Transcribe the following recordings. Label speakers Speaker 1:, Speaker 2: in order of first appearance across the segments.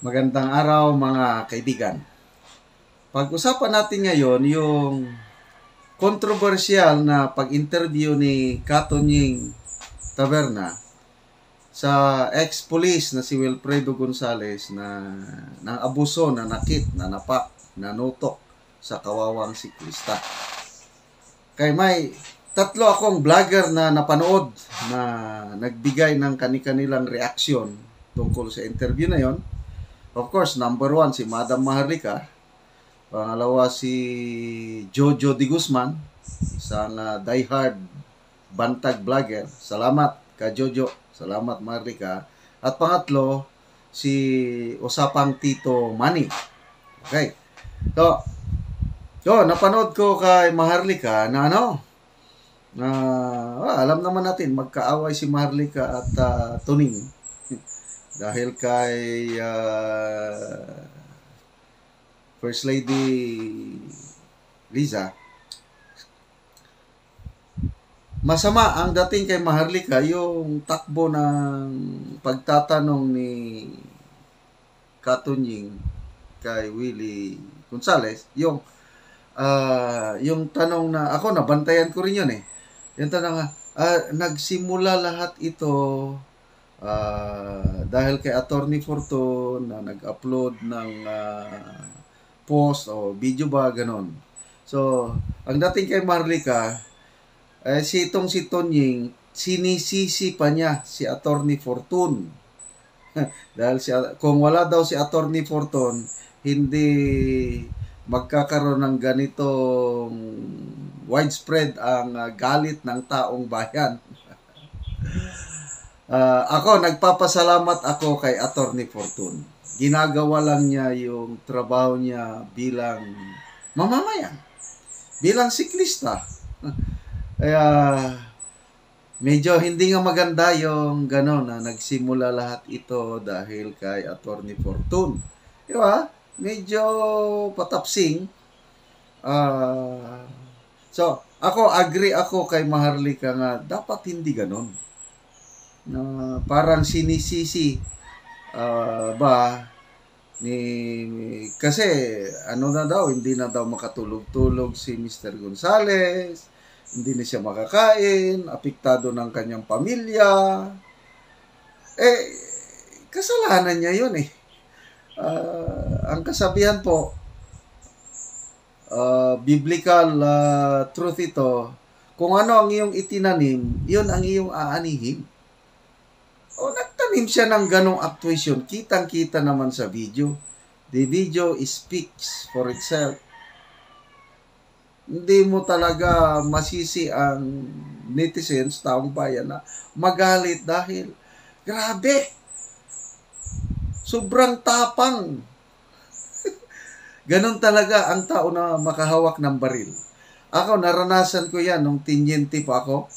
Speaker 1: Magandang araw mga kaibigan. Pag-usapan natin ngayon yung kontrobersyal na pag-interview ni Katunying Taberna sa ex-police na si Wilfredo Gonzales na ng abuso, na nakit, na napak, na nutok sa kawawang siklista. Kay may tatlo akong vlogger na napanood na nagbigay ng kani-kanilang reaksyon tungkol sa interview na yon. Of course, number 1 si Madam Maharlika. Pangalawa si Jojo de Guzman, isang diehard bantag vlogger. Salamat ka Jojo. Salamat Maharlika. At pangatlo, si Usapang Tito Manny. Okay. So, napanood ko kay Maharlika na alam naman natin, magkaaway si Maharlika at Tuning. Dahil kay First Lady Liza, masama ang dating kay Maharlika yung takbo ng pagtatanong ni Katunying kay Willie Gonzales, yung tanong na ako nabantayan ko rin yun yung tanong nagsimula lahat ito dahil kay Attorney Fortun na nag-upload ng post o video ba, ganon. So, ang dating kay Maharlika, si Tunying, sinisisi pa niya si Attorney Fortun. Dahil kung wala daw si Attorney Fortun, hindi magkakaroon ng ganitong widespread ang galit ng taong bayan. Ako, nagpapasalamat ako kay Attorney Fortun. Ginagawa lang niya yung trabaho niya bilang mamamayan, bilang siklista. Kaya, medyo hindi nga maganda yung gano'n na nagsimula lahat ito dahil kay Attorney Fortun. Di ba? Medyo patapsing. So, ako, agree ako kay Maharlika nga, dapat hindi gano'n. Parang sinisisi kasi na daw, hindi na daw makatulog-tulog si Mr. Gonzales, hindi na siya makakain, apektado ng kanyang pamilya. Kasalanan niya yun ang kasabihan po, biblical truth ito, kung ano ang iyong itinanim, yun ang iyong aanihin. Nagtanim siya ng ganong actuation. Kitang-kita naman sa video. The video speaks for itself. Hindi mo talaga masisi ang netizens, taong bayan, na magalit dahil grabe, sobrang tapang. Ganon talaga ang tao na makahawak ng baril. Ako, naranasan ko yan nung tinyente pa ako.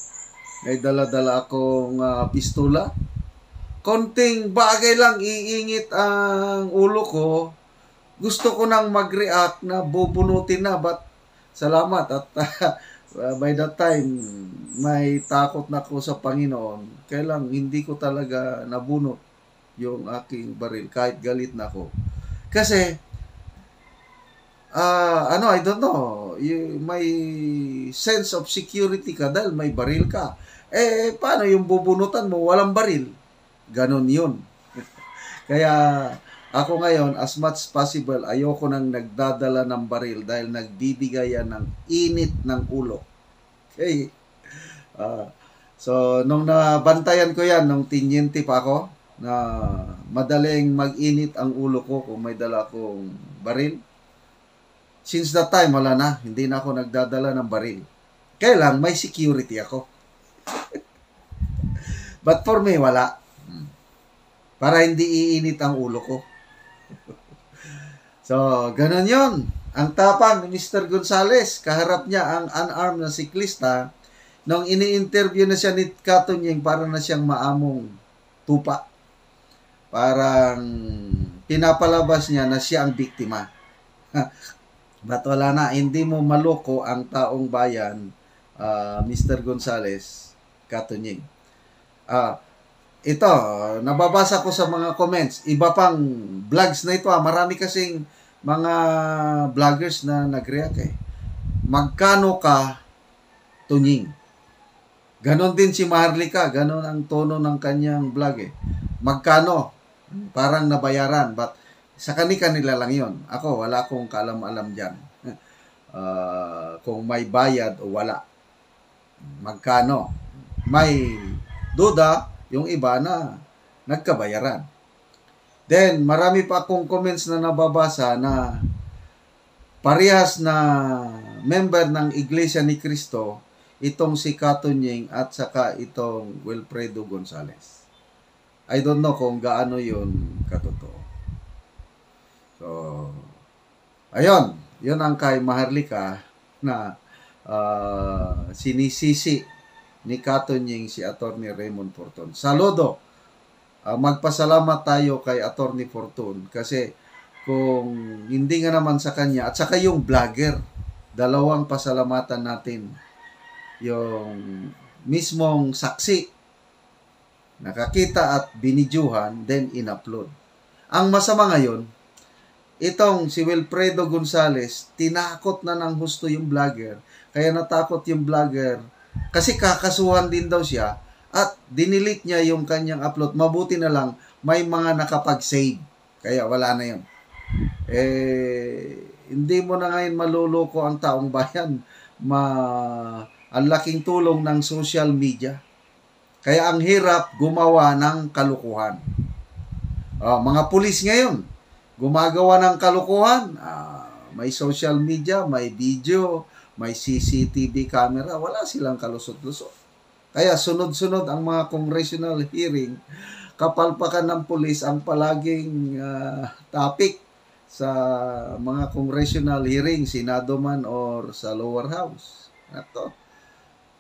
Speaker 1: May dala-dala akong pistola. Konting bagay lang, iingit ang ulo ko. Gusto ko nang mag-react na bubunutin na, but salamat at by that time, may takot na ko sa Panginoon. Kaya lang, hindi ko talaga nabunot yung aking baril, kahit galit na ako. Kasi, I don't know, may sense of security ka dahil may baril ka. Paano yung bubunutan mo, walang baril? Ganon yun. Kaya, ako ngayon, as much possible, ayoko nang nagdadala ng baril dahil nagbibigay yan ng init ng ulo. Okay? So, nung nabantayan ko yan, nung tinyente pa ako, na madaling mag-init ang ulo ko kung may dala akong baril. Since that time, wala na. Hindi na ako nagdadala ng baril. Kaya lang, may security ako. But for me, wala. Para hindi iinit ang ulo ko. So, ganun yun. Ang tapang ni Mr. Gonzales, kaharap niya ang unarmed na siklista, nung ini-interview na siya ni Katunying, parang na siyang maamong tupa. Parang pinapalabas niya na siya ang biktima. But wala na, hindi mo maloko ang taong bayan, Mr. Gonzales, Katunying. ito, nababasa ko sa mga comments. Iba pang vlogs na ito. Marami kasing mga vloggers na nag-react eh. Magkano ka, Tunying? Ganon din si Maharlika. Ganon ang tono ng kanyang vlog eh. Magkano? Parang nabayaran. But sa kanila lang yon. Ako, wala akong kaalam-alam dyan. Kung may bayad o wala. Magkano? May duda yung iba na nagkabayaran. Then, marami pa akong comments na nababasa na parehas na member ng Iglesia ni Cristo, itong si Katunying at saka itong Wilfredo Gonzales. I don't know kung gaano yun katotoo. So, ayun. Yun ang kay Maharlika na sinisisi ni Katunying si Attorney Raymond Fortun. Saludo. Magpasalamat tayo kay Attorney Fortun kasi kung hindi nga naman sa kanya at saka yung vlogger, dalawang pasalamatan natin. Yung mismong saksi nakakita at binidyuhan then in-upload. Ang masama ngayon, itong si Wilfredo Gonzales, tinakot na ng husto yung vlogger. Kaya natakot yung vlogger kasi kakasuhan din daw siya at dinilit niya yung kanyang upload. Mabuti na lang may mga nakapag-save. Kaya wala na yun. Hindi mo na ngayon maluloko ang taong bayan. Ang laking tulong ng social media. Kaya ang hirap gumawa ng kalukuhan. Mga pulis ngayon, gumagawa ng kalukuhan. May social media, may video, may CCTV camera. Wala silang kalusot-lusot. Kaya sunod-sunod ang mga congressional hearing, kapalpakan ng pulis ang palaging topic sa mga congressional hearing, Senado man or sa lower house. Ito.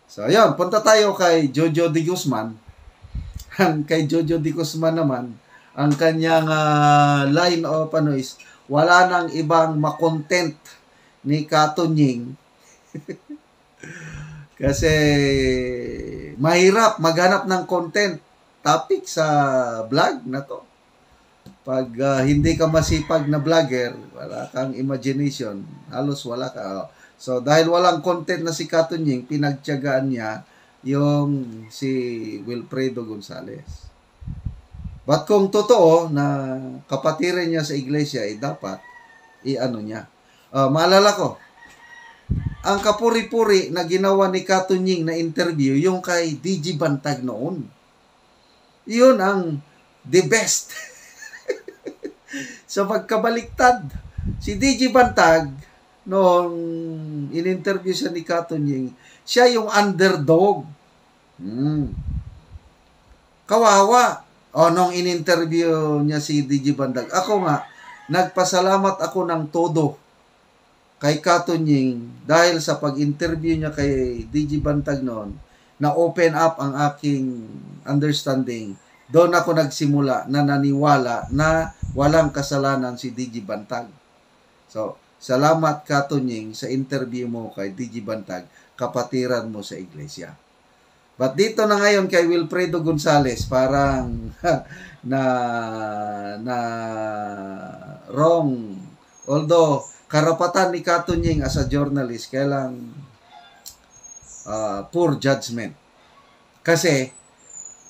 Speaker 1: So, ayun, punta tayo kay Jojo de Guzman. Kay Jojo de Guzman naman, ang kanyang line of is, wala nang ibang makontent ni Katunying. Kasi mahirap maghanap ng content topic sa vlog na to. Pag hindi ka masipag na vlogger, wala kang imagination, halos wala ka. So, dahil walang content na si Katunying, pinagtiyagaan niya yung si Wilfredo Gonzales. But kung totoo na kapatiran niya sa iglesia, dapat i-ano niya. Maalala ko, ang kapuri-puri na ginawa ni Katunying na interview, yung kay DJ Bantag noon. Yun ang the best. So, pagkabaliktad, si DJ Bantag, noong in-interview siya ni Katunying, siya yung underdog. Kawawa. Nung in-interview niya si DJ Bantag, ako nga, nagpasalamat ako ng todo kay Katunying dahil sa pag-interview niya kay DJ Bantag noon, na open up ang aking understanding. Doon ako nagsimula na naniwala na walang kasalanan si DJ Bantag. So, salamat Katunying sa interview mo kay DJ Bantag, kapatiran mo sa iglesia. But dito na ngayon kay Wilfredo Gonzales, parang na wrong. Although, karapatan ni Katunying as a journalist, kailang poor judgment. Kasi,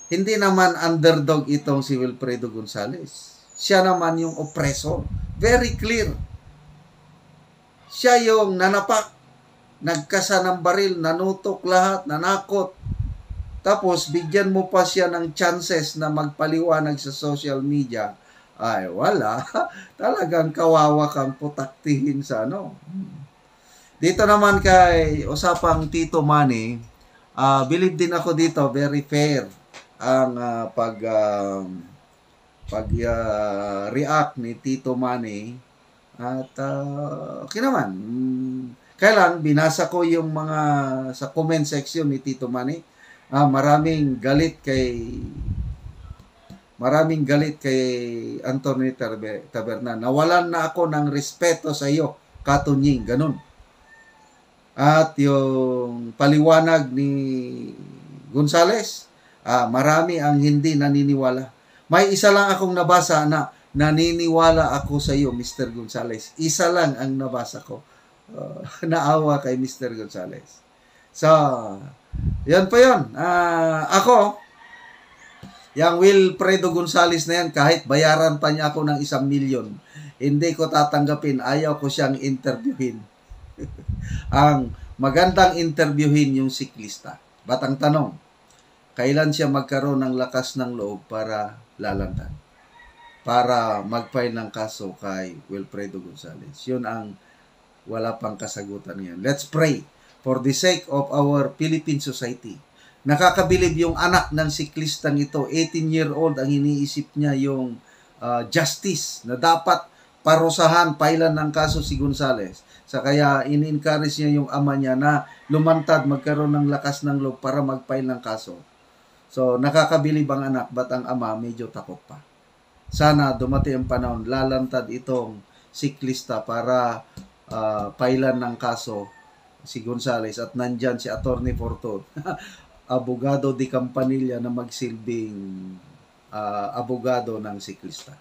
Speaker 1: hindi naman underdog itong si Wilfredo Gonzales. Siya naman yung oppressor. Very clear. Siya yung nanapak, nagkasa ng baril, nanutok lahat, nanakot. Tapos, bigyan mo pa siya ng chances na magpaliwanag sa social media. Ay, wala. Talagang kawawa kang putaktihin sa ano. Dito naman kay usapang Tito Manny, believe din ako dito, very fair ang react ni Tito Manny. At okay naman. Kailan binasa ko yung mga sa comment section ni Tito Manny. Maraming galit kay Anthony Taberna. Nawalan na ako ng respeto sa iyo, Katunying, ganun. At yung paliwanag ni Gonzales, Marami ang hindi naniniwala. May isa lang akong nabasa na naniniwala ako sa iyo, Mr. Gonzales. Isa lang ang nabasa ko. Naawa kay Mr. Gonzales. So, yan po yun. Ako, yung Wilfredo Gonzales na yan, kahit bayaran pa niya ako ng 1 milyon, hindi ko tatanggapin. Ayaw ko siyang interviewin. Ang magandang interviewin yung siklista. Batang tanong, kailan siya magkaroon ng lakas ng loob para lalantad? Para mag-file ng kaso kay Wilfredo Gonzales. Yun ang wala pang kasagutan ngayon. Let's pray for the sake of our Philippine society. Nakakabilib yung anak ng siklistang ito, 18-year-old, ang iniisip niya yung justice na dapat parusahan, pailan ng kaso si Gonzales. Kaya in-encourage niya yung ama niya na lumantad, magkaroon ng lakas ng loob para mag-file ng kaso. So, nakakabilib ang anak, but ang ama medyo takot pa. Sana dumating ang panahon, lalantad itong siklista para pailan ng kaso si Gonzales at nandyan si Attorney Fortun. Abogado di Campanilla na magsilbing abogado ng siklista.